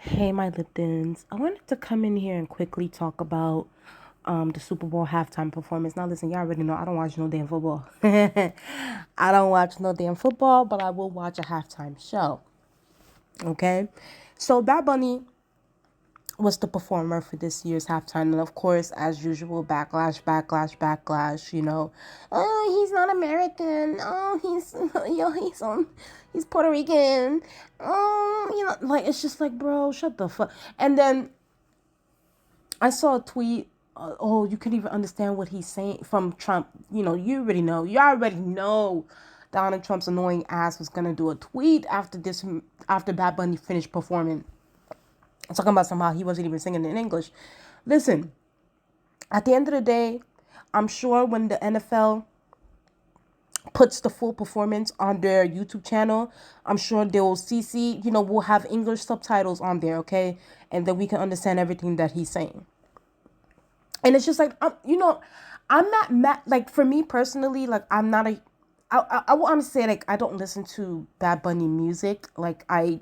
Hey, my Liptons. I wanted to come in here and quickly talk about the Super Bowl halftime performance. Now, listen, y'all already know I don't watch no damn football. I don't watch no damn football, but I will watch a halftime show. Okay? So, Bad Bunny was the performer for this year's halftime. And of course, as usual, backlash, backlash, backlash, Oh, he's not American. Oh, he's Puerto Rican. Oh, like, it's just like, bro, shut the fuck. And then I saw a tweet. Oh, you couldn't even understand what he's saying from Trump. You already know. You already know Donald Trump's annoying ass was gonna do a tweet after Bad Bunny finished performing, talking about somehow he wasn't even singing in English. Listen, at the end of the day, I'm sure when the NFL puts the full performance on their YouTube channel, I'm sure they'll we'll have English subtitles on there, okay? And then we can understand everything that he's saying. And it's just like, I'm not mad. Like, for me personally, like, I'm not a, I will honestly say, like, I don't listen to Bad Bunny music. I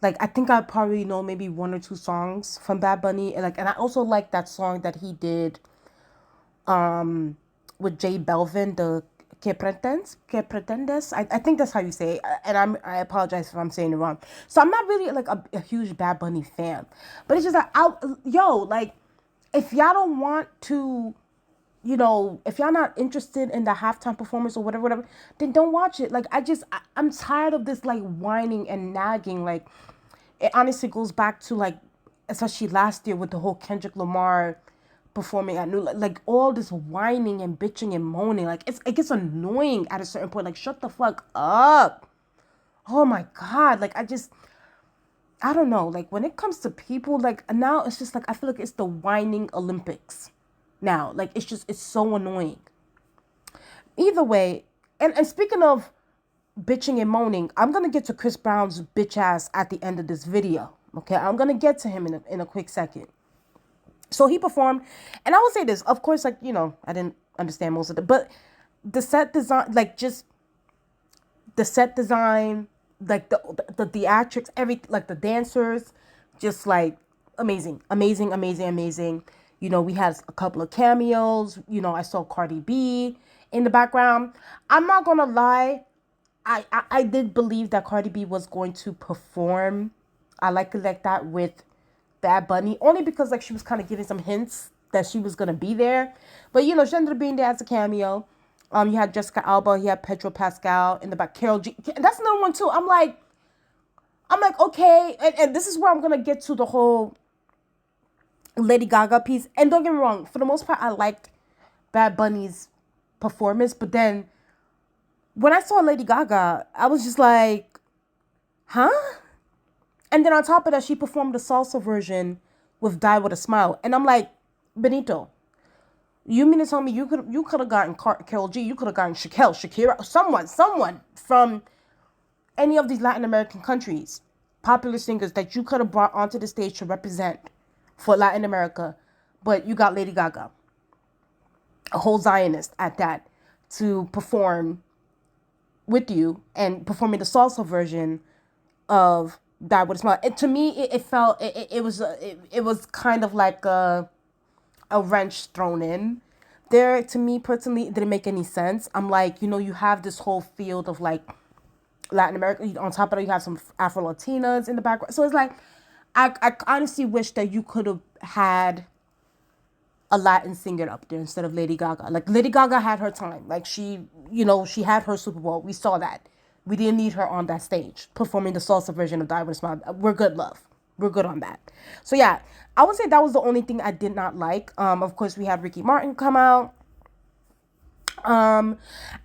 think I probably know maybe one or two songs from Bad Bunny. And I also like that song that he did with Jay Belvin, the Que Pretendes. I think that's how you say it. And I apologize if I'm saying it wrong. So I'm not really like a huge Bad Bunny fan. But it's just like, like, if y'all don't want to, if y'all not interested in the halftime performance or whatever, then don't watch it. Like, I'm tired of this, like, whining and nagging. Like, it honestly goes back to, like, especially last year with the whole Kendrick Lamar performing at New, like, all this whining and bitching and moaning. Like, it gets annoying at a certain point. Like, shut the fuck up. Oh my God. Like, I don't know. Like, when it comes to people, like, now it's just like, I feel like it's the whining Olympics now. Like, it's so annoying. Either way, and speaking of bitching and moaning, I'm going to get to Chris Brown's bitch ass at the end of this video. Okay, I'm going to get to him in a quick second. So he performed, and I will say this, of course, like, I didn't understand most of it, but the set design, like, just the set design, like the theatrics, like the dancers, just like amazing, amazing, amazing, amazing. We had a couple of cameos. I saw Cardi B in the background. I'm not gonna lie, I did believe that Cardi B was going to perform. I like it like that with Bad Bunny, only because like she was kind of giving some hints that she was gonna be there. But she ended up being there as a cameo. You had Jessica Alba, you had Pedro Pascal in the back, Carol G. That's another one too. I'm like, okay, and this is where I'm gonna get to the whole Lady Gaga piece. And don't get me wrong, for the most part, I liked Bad Bunny's performance, but then when I saw Lady Gaga, I was just like, huh? And then on top of that, she performed the salsa version with Die With a Smile. And I'm like, Benito, you mean to tell me you could have gotten Carol G, you could have gotten Shakira, someone from any of these Latin American countries, popular singers that you could have brought onto the stage to represent for Latin America, but you got Lady Gaga, a whole Zionist at that, to perform with you and performing the salsa version of Die With a Smile. To me, it was kind of like a wrench thrown in there. To me personally, it didn't make any sense. I'm like, you have this whole field of like Latin America. On top of that, you have some Afro Latinas in the background. So it's like, I honestly wish that you could have had a Latin singer up there instead of Lady Gaga. Like, Lady Gaga had her time. Like, she had her Super Bowl. We saw that. We didn't need her on that stage performing the salsa version of Die With a Smile. We're good, love. We're good on that. So yeah, I would say that was the only thing I did not like. Of course, we had Ricky Martin come out. And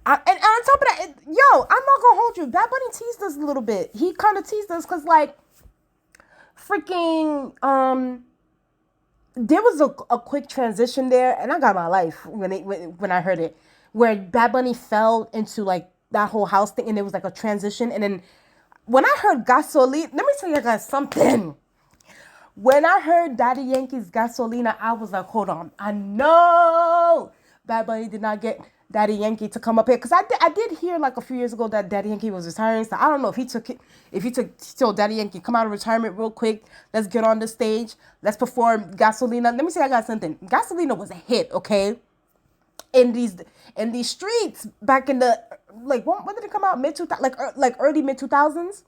on top of that, I'm not gonna hold you. Bad Bunny teased us a little bit. He kind of teased us because, like, freaking, there was a quick transition there, and I got my life when I heard it, where Bad Bunny fell into like that whole house thing, and there was like a transition, and then when I heard Gasolina, let me tell you guys something. When I heard Daddy Yankee's Gasolina, I was like, hold on, I know Bad Bunny did not get Daddy Yankee to come up here, because I did hear like a few years ago that Daddy Yankee was retiring. So I don't know if he took it, if he told Daddy Yankee, come out of retirement real quick, let's get on the stage, let's perform Gasolina. Let me say I got something. Gasolina was a hit, okay? In these streets back in the, like, when did it come out? Mid 2000, like early mid 2000s.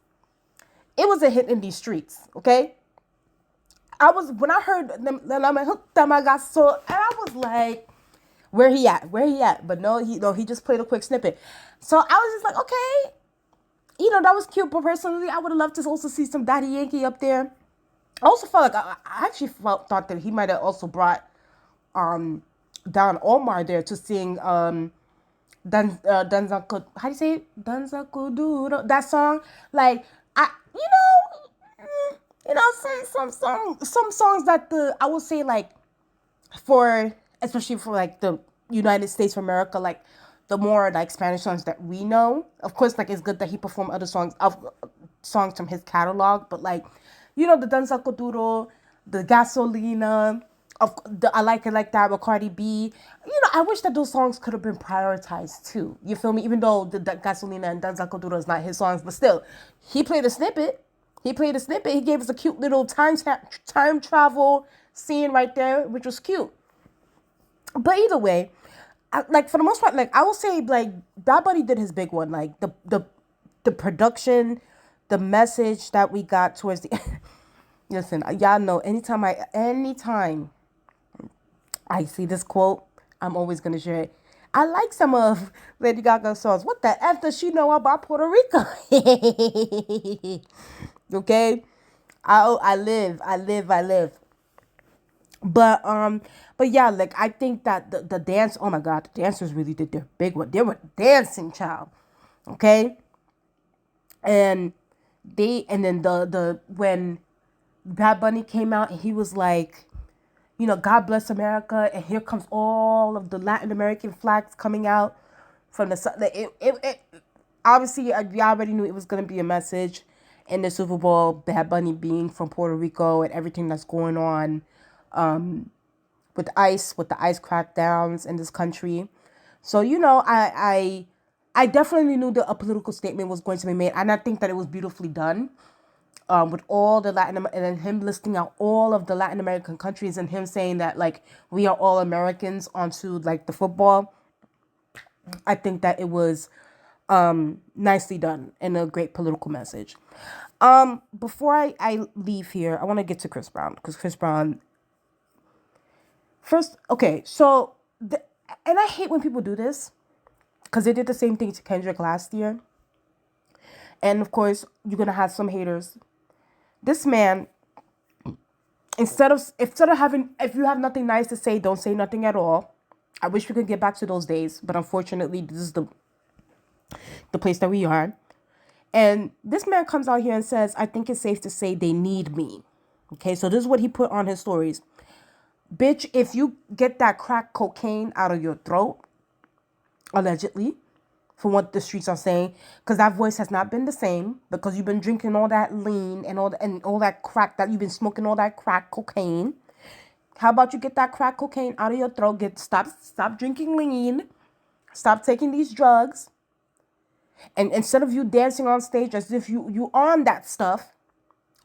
It was a hit in these streets, okay? When I heard them, then I'm like, hooked them, I got so, and I was like, where he at? Where he at? But no, he just played a quick snippet. So I was just like, okay, that was cute. But personally, I would have loved to also see some Daddy Yankee up there. I also felt like I actually thought that he might have also brought Don Omar there to sing Danzaku. How do you say it? Danzaku Duro. That song, like some songs that I would say, like, for, especially for like the United States of America, like the more like Spanish songs that we know. Of course, like, it's good that he performed other songs from his catalog, but like, the Danza Duro, the Gasolina, of the I Like It Like That with Cardi B. I wish that those songs could have been prioritized too. You feel me? Even though the Gasolina and Danza Duro is not his songs, but still, he played a snippet. He gave us a cute little time travel scene right there, which was cute. But either way, like, for the most part, like, I will say, like, Bad Bunny did his big one. Like, the production, the message that we got towards the listen, y'all know, anytime I see this quote, I'm always gonna share it. I like some of Lady Gaga's songs. What the F does she know about Puerto Rico? Okay? I live. But yeah, like, I think that the dance, oh my God, the dancers really did their big one. They were dancing, child. Okay? And then when Bad Bunny came out and he was like, God bless America, and here comes all of the Latin American flags coming out from the sun. It obviously, we already knew it was going to be a message in the Super Bowl, Bad Bunny being from Puerto Rico and everything that's going on with the ice crackdowns in this country. So, I definitely knew that a political statement was going to be made, and I think that it was beautifully done. With all the and then him listing out all of the Latin American countries, and him saying that, like, we are all Americans onto, like, the football. I think that it was nicely done and a great political message. Before I leave here, I want to get to Chris Brown, because Chris Brown, first, okay, so, and I hate when people do this, because they did the same thing to Kendrick last year. And of course, you're going to have some haters. This man, instead of having, if you have nothing nice to say, don't say nothing at all. I wish we could get back to those days, but unfortunately, this is the place that we are. And this man comes out here and says, I think it's safe to say they need me. Okay, so this is what he put on his stories. Bitch, if you get that crack cocaine out of your throat, allegedly, from what the streets are saying, because that voice has not been the same, because you've been drinking all that lean and all that crack, that you've been smoking all that crack cocaine. How about you get that crack cocaine out of your throat? Stop drinking lean. Stop taking these drugs. And instead of you dancing on stage as if you on that stuff,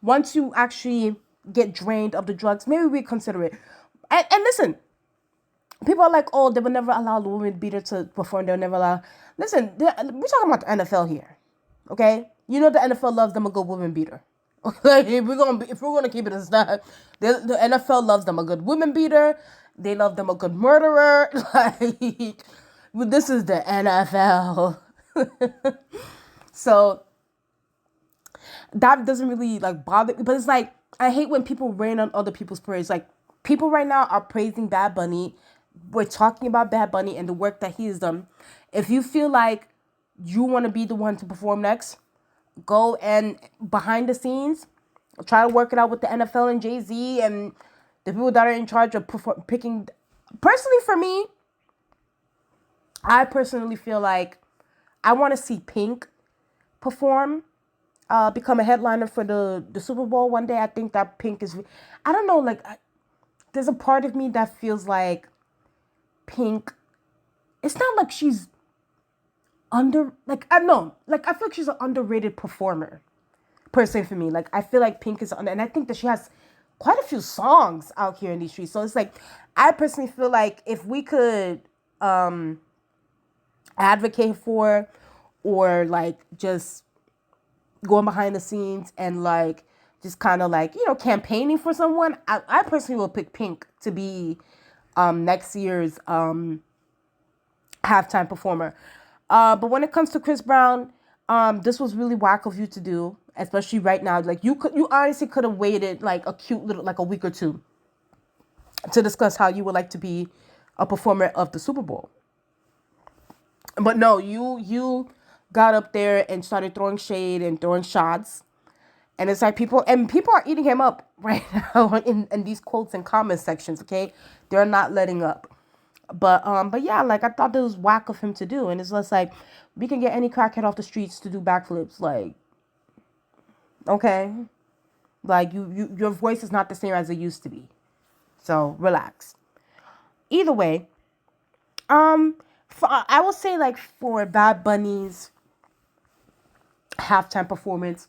once you actually get drained of the drugs, maybe we consider it. And listen, people are like, oh, they will never allow the women beater to perform. They'll never allow. Listen, we're talking about the NFL here, okay? The NFL loves them a good women beater. Okay, if we're gonna keep it as that, the NFL loves them a good women beater. They love them a good murderer. Like, this is the NFL. So that doesn't really, like, bother me. But it's like, I hate when people rain on other people's parades. Like, people right now are praising Bad Bunny. We're talking about Bad Bunny and the work that he has done. If you feel like you want to be the one to perform next, go and behind the scenes, try to work it out with the NFL and Jay-Z and the people that are in charge of picking. Personally, for me, I personally feel like I want to see Pink perform, become a headliner for the Super Bowl one day. I think that Pink is, I don't know, like, there's a part of me that feels like Pink it's not like she's like, I know, like, I feel like she's an underrated performer, personally, for me. Like, I feel like Pink is and I think that she has quite a few songs out here in these streets. So it's like, I personally feel like if we could advocate for, or like just going behind the scenes and like just kind of like, campaigning for someone, I personally will pick Pink to be next year's halftime performer. But when it comes to Chris Brown, this was really whack of you to do, especially right now. Like, you honestly could have waited like a cute little, like a week or two, to discuss how you would like to be a performer of the Super Bowl. But no, you got up there and started throwing shade and throwing shots. And it's like people are eating him up right now in these quotes and comment sections, okay? They're not letting up. But yeah, like, I thought that was whack of him to do. And it's just like, we can get any crackhead off the streets to do backflips. Like, okay. Like, your voice is not the same as it used to be. So relax. Either way, I will say, like, for Bad Bunny's halftime performance,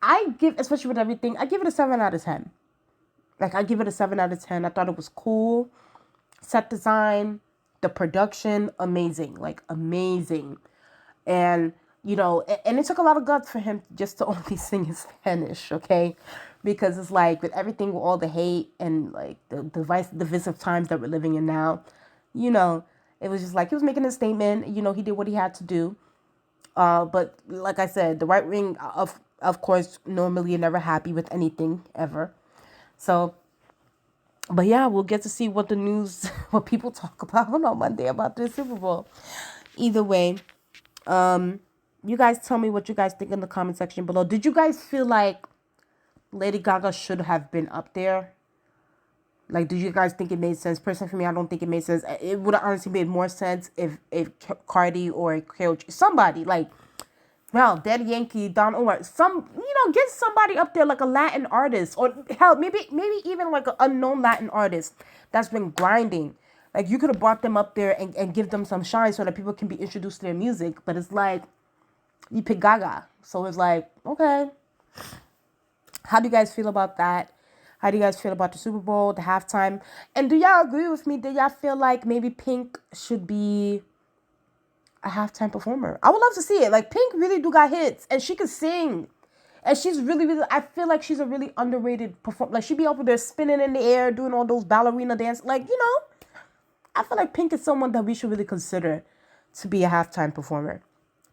I give, especially with everything, I give it a 7 out of 10. Like, I give it a 7 out of 10. I thought it was cool. Set design, the production, amazing. Like, amazing. And, and it took a lot of guts for him just to only sing in Spanish, okay? Because it's like, with everything, with all the hate and, like, the divisive times that we're living in now, it was just like, he was making a statement. He did what he had to do. But like I said, the right wing, of course, normally are never happy with anything, ever. So, but yeah, we'll get to see what what people talk about on Monday about the Super Bowl. Either way, you guys tell me what you guys think in the comment section below. Did you guys feel like Lady Gaga should have been up there? Like, did you guys think it made sense? Personally, for me, I don't think it made sense. It would have honestly made more sense if Cardi or somebody like, well, Daddy Yankee, Don Omar, get somebody up there, like a Latin artist, or hell, maybe even like an unknown Latin artist that's been grinding. Like, you could have brought them up there and give them some shine so that people can be introduced to their music. But it's like, you pick Gaga. So it's like, okay. How do you guys feel about that? How do you guys feel about the Super Bowl, the halftime? And do y'all agree with me? Do y'all feel like maybe Pink should be a halftime performer? I would love to see it. Like, Pink really do got hits, and she could sing. And she's really, really, I feel like she's a really underrated performer. Like, she'd be over there spinning in the air, doing all those ballerina dance. Like, I feel like Pink is someone that we should really consider to be a halftime performer.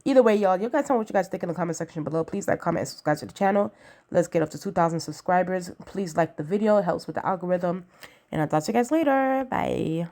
Either way, y'all, you guys tell me what you guys think in the comment section below. Please like, comment, and subscribe to the channel. Let's get up to 2,000 subscribers. Please like the video. It helps with the algorithm. And I'll talk to you guys later. Bye.